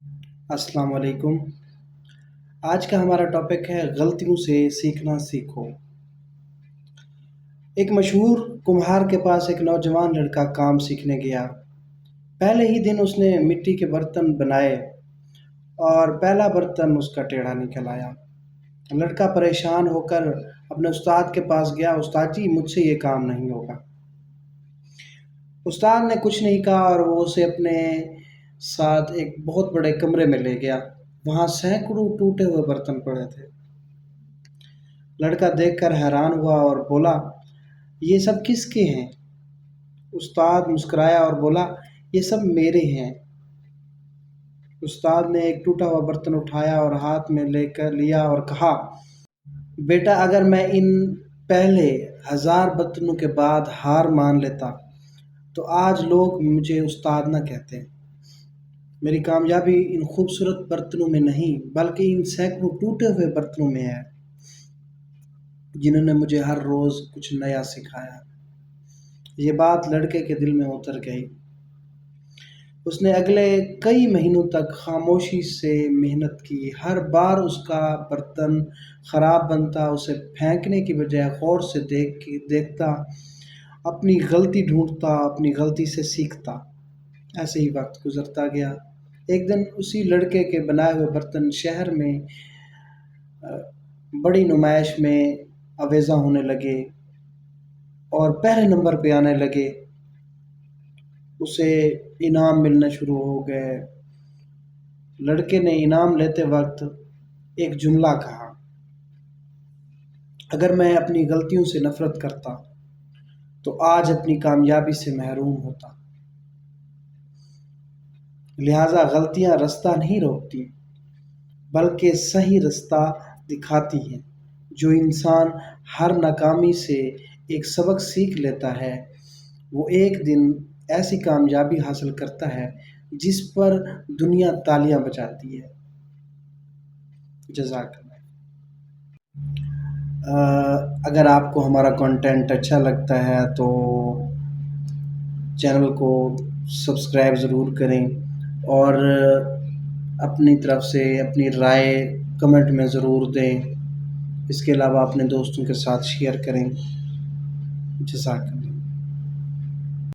السلام علیکم۔ آج کا ہمارا ٹاپک ہے غلطیوں سے سیکھنا سیکھو۔ ایک مشہور کمہار کے پاس ایک نوجوان لڑکا کام سیکھنے گیا۔ پہلے ہی دن اس نے مٹی کے برتن بنائے اور پہلا برتن اس کا ٹیڑھا نکل آیا۔ لڑکا پریشان ہو کر اپنے استاد کے پاس گیا۔ استاد جی، مجھ سے یہ کام نہیں ہوگا۔ استاد نے کچھ نہیں کہا اور وہ اسے اپنے ساتھ ایک بہت بڑے کمرے میں لے گیا۔ وہاں سینکڑوں ٹوٹے ہوئے برتن پڑے تھے۔ لڑکا دیکھ کر حیران ہوا اور بولا، یہ سب کس کے ہیں؟ استاد مسکرایا اور بولا، یہ سب میرے ہیں۔ استاد نے ایک ٹوٹا ہوا برتن اٹھایا اور ہاتھ میں لے کر لیا اور کہا، بیٹا، اگر میں ان پہلے 1000 برتنوں کے بعد ہار مان لیتا تو آج لوگ مجھے استاد نہ کہتے۔ میری کامیابی ان خوبصورت برتنوں میں نہیں بلکہ ان سینکڑوں ٹوٹے ہوئے برتنوں میں ہے، جنہوں نے مجھے ہر روز کچھ نیا سکھایا۔ یہ بات لڑکے کے دل میں اتر گئی۔ اس نے اگلے کئی مہینوں تک خاموشی سے محنت کی۔ ہر بار اس کا برتن خراب بنتا، اسے پھینکنے کی بجائے غور سے دیکھتا، اپنی غلطی ڈھونڈتا، اپنی غلطی سے سیکھتا۔ ایسے ہی وقت گزرتا گیا۔ ایک دن اسی لڑکے کے بنائے ہوئے برتن شہر میں بڑی نمائش میں آویزاں ہونے لگے اور پہلے نمبر پہ آنے لگے۔ اسے انعام ملنا شروع ہو گئے۔ لڑکے نے انعام لیتے وقت ایک جملہ کہا، اگر میں اپنی غلطیوں سے نفرت کرتا تو آج اپنی کامیابی سے محروم ہوتا۔ لہٰذا غلطیاں رستہ نہیں روکتی بلکہ صحیح رستہ دکھاتی ہیں۔ جو انسان ہر ناکامی سے ایک سبق سیکھ لیتا ہے وہ ایک دن ایسی کامیابی حاصل کرتا ہے جس پر دنیا تالیاں بجاتی ہے۔ جزاک اللہ۔ اگر آپ کو ہمارا کنٹینٹ اچھا لگتا ہے تو چینل کو سبسکرائب ضرور کریں اور اپنی طرف سے اپنی رائے کمنٹ میں ضرور دیں۔ اس کے علاوہ اپنے دوستوں کے ساتھ شیئر کریں۔ جزاک اللہ۔